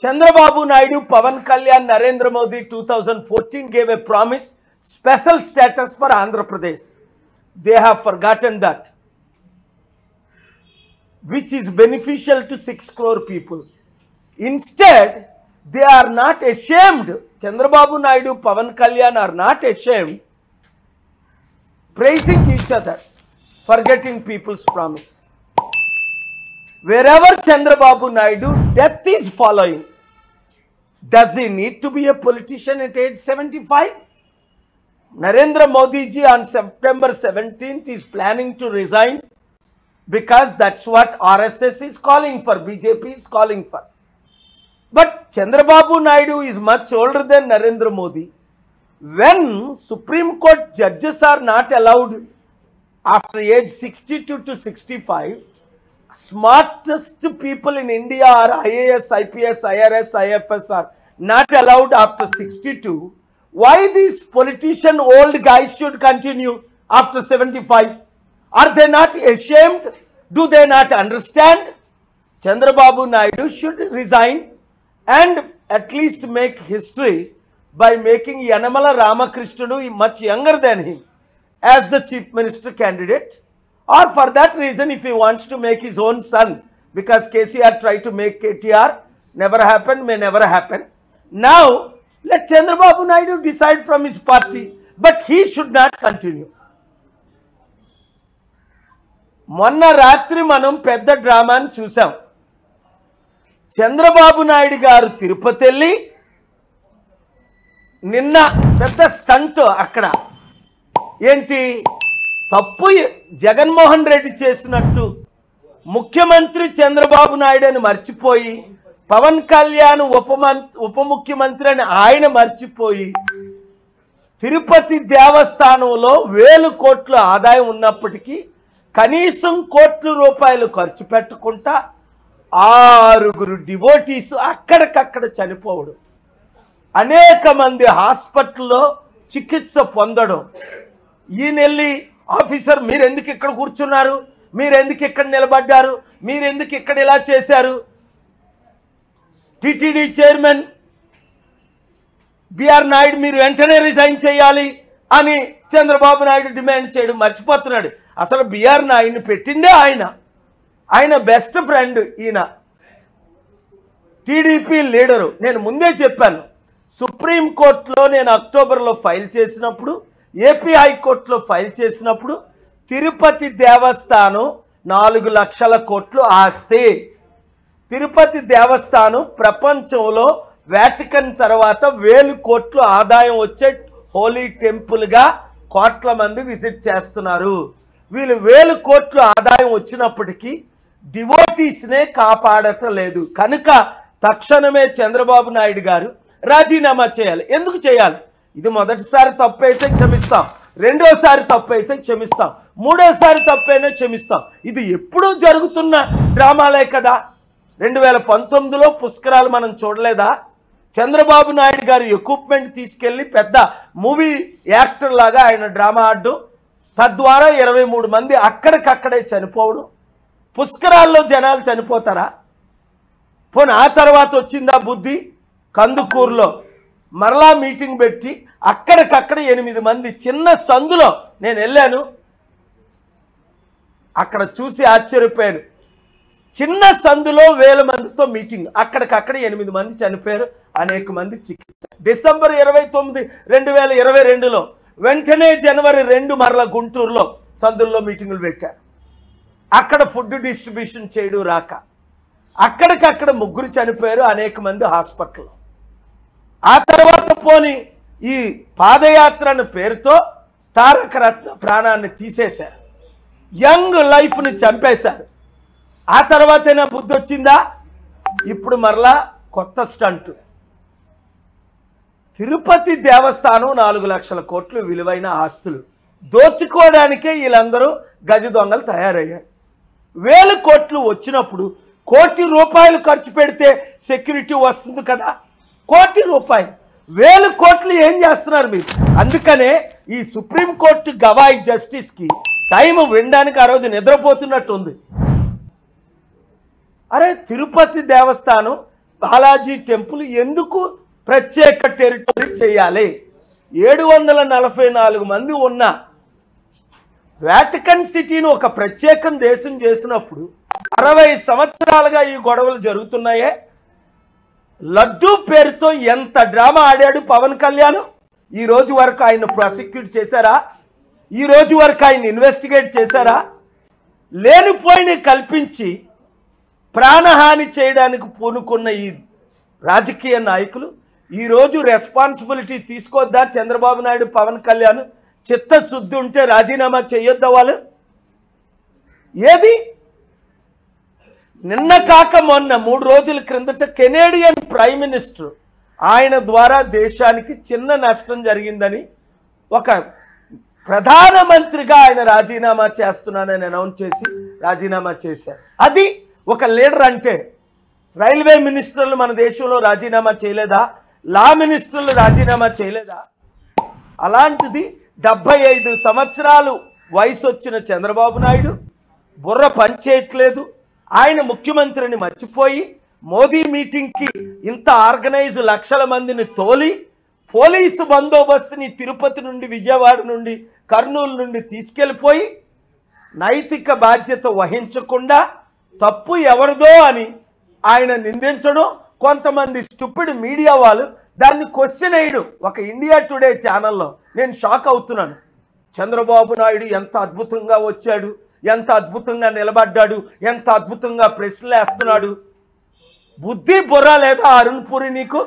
Chandrababu Naidu, Pawan Kalyan, Narendra Modi 2014 gave a promise, special status for Andhra Pradesh. They have forgotten that, which is beneficial to 6 crore people. Instead, they are not ashamed. Chandrababu Naidu, Pawan Kalyan are not ashamed, praising each other, forgetting people's promise. Wherever Chandrababu Naidu, death is following. Does he need to be a politician at age 75? Narendra Modi ji on September 17th is planning to resign because that's what RSS is calling for, BJP is calling for. But Chandrababu Naidu is much older than Narendra Modi. When Supreme Court judges are not allowed after age 62 to 65, smartest people in India are IAS, IPS, IRS, IFS are not allowed after 62. Why these politician old guys should continue after 75? Are they not ashamed? Do they not understand? Chandrababu Naidu should resign and at least make history by making Yanamala Ramakrishnan much younger than him as the chief minister candidate. Or for that reason, if he wants to make his own son, because KCR tried to make KTR, never happened, may never happen. Now, let Chandrababu Naidu decide from his party, but he should not continue. మొన్న రాత్రి మనం పెద్ద డ్రామాను చూసాం. చంద్రబాబు నాయుడు గారు తిరుపతి వెళ్ళి నిన్న పెద్ద stunt అక్కడ ఏంటి తప్పు జగన్మోహన్ రెడ్డి చేసినట్టు ముఖ్యమంత్రి చంద్రబాబు నాయుడు అని మర్చిపోయి పవన్ కళ్యాణ్ ఉప ముఖ్యమంత్రి అని ఆయన మర్చిపోయి తిరుపతి దేవస్థానంలో 1000 కోట్ల ఆదాయం ఉన్నప్పటికీ కనీసం కోట్ల రూపాయలు ఖర్చు పెట్టకుండా 6 డివోటీస్ అక్కడికక్కడ చనిపోవడం, అనేక మంది హాస్పిటల్లో చికిత్స పొందడం. ఈయనెళ్ళి ఆఫీసర్ మీరెందుకు ఇక్కడ కూర్చున్నారు, మీరెందుకు ఇక్కడ నిలబడ్డారు, మీరెందుకు ఇక్కడ ఇలా చేశారు, టిటిడి చైర్మన్ బిఆర్ నాయుడు మీరు వెంటనే రిజైన్ చేయాలి అని చంద్రబాబు నాయుడు డిమాండ్ చేయడం మర్చిపోతున్నాడు. అసలు బిఆర్ నాయుడిని పెట్టిందే ఆయన బెస్ట్ ఫ్రెండ్ ఈయన టీడీపీ లీడరు. నేను ముందే చెప్పాను, సుప్రీంకోర్టులో నేను అక్టోబర్లో ఫైల్ చేసినప్పుడు, ఏపీ హైకోర్టులో ఫైల్ చేసినప్పుడు తిరుపతి దేవస్థానం 4 లక్షల కోట్లు ఆస్తి. తిరుపతి దేవస్థానం ప్రపంచంలో వాటికన్ తర్వాత 1000 కోట్లు ఆదాయం వచ్చే హోలీ టెంపుల్గా కోట్ల మంది విజిట్ చేస్తున్నారు. వీళ్ళు 1000 కోట్లు ఆదాయం వచ్చినప్పటికీ డివోటీస్నే కాపాడటం లేదు. కనుక తక్షణమే చంద్రబాబు నాయుడు గారు రాజీనామా చేయాలి. ఎందుకు చేయాలి? ఇది మొదటిసారి తప్పు అయితే క్షమిస్తాం, రెండోసారి తప్పు అయితే క్షమిస్తాం, మూడోసారి తప్పైనా క్షమిస్తాం. ఇది ఎప్పుడూ జరుగుతున్న డ్రామాలే కదా. 2019లో పుష్కరాలు మనం చూడలేదా? చంద్రబాబు నాయుడు గారు ఎక్విప్మెంట్ తీసుకెళ్లి పెద్ద మూవీ యాక్టర్ లాగా ఆయన డ్రామా ఆడడం, తద్వారా 23 మంది అక్కడికక్కడే చనిపోవడం. పుష్కరాల్లో జనాలు చనిపోతారా? పోనీ ఆ తర్వాత వచ్చిందా బుద్ధి? కందుకూరులో మరలా మీటింగ్ పెట్టి అక్కడికక్కడ 8 మంది చిన్న సందులో నేను వెళ్ళాను, అక్కడ చూసి ఆశ్చర్యపోయాను. చిన్న సందులో 1000 మందితో మీటింగ్, అక్కడికక్కడ 8 మంది చనిపోయారు, అనేక మంది చికిత్స. డిసెంబర్ 29, 2022లో వెంటనే జనవరి 2 మరలా గుంటూరులో సందుల్లో మీటింగులు పెట్టారు. అక్కడ ఫుడ్ డిస్ట్రిబ్యూషన్ చేయడం రాక అక్కడికక్కడ 3 చనిపోయారు, అనేక మంది హాస్పిటల్లో. ఆ తర్వాత పోని ఈ పాదయాత్ర పేరుతో తారక రత్న ప్రాణాన్ని తీసేశారు, యంగ్ లైఫ్ని చంపేశారు. ఆ తర్వాతైనా బుద్ధి వచ్చిందా? ఇప్పుడు మరలా కొత్త స్టంట్. తిరుపతి దేవస్థానం 4 లక్షల కోట్లు విలువైన ఆస్తులు దోచుకోవడానికే వీళ్ళందరూ గజ దొంగలు తయారయ్యారు. 1000 కోట్లు వచ్చినప్పుడు 1 కోటి రూపాయలు ఖర్చు పెడితే సెక్యూరిటీ వస్తుంది కదా. 1 కోటి రూపాయలు, 1000 కోట్లు ఏం చేస్తున్నారు మీరు? అందుకనే ఈ సుప్రీంకోర్టు గవాయి జస్టిస్కి టైం వినడానికి ఆ రోజు నిద్రపోతున్నట్టుంది. అరే తిరుపతి దేవస్థానం బాలాజీ టెంపుల్ ఎందుకు ప్రత్యేక టెరిటరీ చేయాలి? 744 మంది ఉన్న వాటికన్ సిటీని ఒక ప్రత్యేక దేశం చేసినప్పుడు 60 సంవత్సరాలుగా ఈ గొడవలు జరుగుతున్నాయే. లడ్డూ పేరుతో ఎంత డ్రామా ఆడాడు పవన్ కళ్యాణ్. ఈ రోజు వరకు ఆయన ప్రాసిక్యూట్ చేశారా? ఈ రోజు వరకు ఆయన ఇన్వెస్టిగేట్ చేశారా? లేనిపోయిన కల్పించి ప్రాణహాని చేయడానికి పూనుకున్న ఈ రాజకీయ నాయకులు ఈరోజు రెస్పాన్సిబిలిటీ తీసుకోవద్దా? చంద్రబాబు నాయుడు, పవన్ కళ్యాణ్ చిత్తశుద్ధి ఉంటే రాజీనామా చేయొద్దా వాళ్ళు? ఏది నిన్న కాక మొన్న 3 రోజుల క్రిందట కెనేడియన్ ప్రైమ్ మినిస్టర్ ఆయన ద్వారా దేశానికి చిన్న నష్టం జరిగిందని ఒక ప్రధానమంత్రిగా ఆయన రాజీనామా చేస్తున్నానని అనౌన్స్ చేసి రాజీనామా చేశారు. అది ఒక లీడర్ అంటే. రైల్వే మినిస్టర్లు మన దేశంలో రాజీనామా చేయలేదా? లా మినిస్టర్లు రాజీనామా చేయలేదా? అలాంటిది 75 సంవత్సరాలు వయసు వచ్చిన చంద్రబాబు నాయుడు బుర్ర పనిచేయట్లేదు. ఆయన ముఖ్యమంత్రిని మర్చిపోయి మోదీ మీటింగ్కి ఇంత ఆర్గనైజ్ లక్షల మందిని తోలి పోలీసు బందోబస్తుని తిరుపతి నుండి, విజయవాడ నుండి, కర్నూలు నుండి తీసుకెళ్ళిపోయి నైతిక బాధ్యత వహించకుండా తప్పు ఎవరిదో అని ఆయన నిందించడం, కొంతమంది స్టూపిడ్ మీడియా వాళ్ళు దాన్ని క్వశ్చన్ వేయడం. ఒక ఇండియా టుడే ఛానల్లో నేను షాక్ అవుతున్నాను. చంద్రబాబు నాయుడు ఎంత అద్భుతంగా వచ్చాడు, ఎంత అద్భుతంగా నిలబడ్డాడు, ఎంత అద్భుతంగా ప్రశ్నలు వేస్తున్నాడు. బుద్ధి బుర్ర లేదా అరుణ్ పూరి నీకు?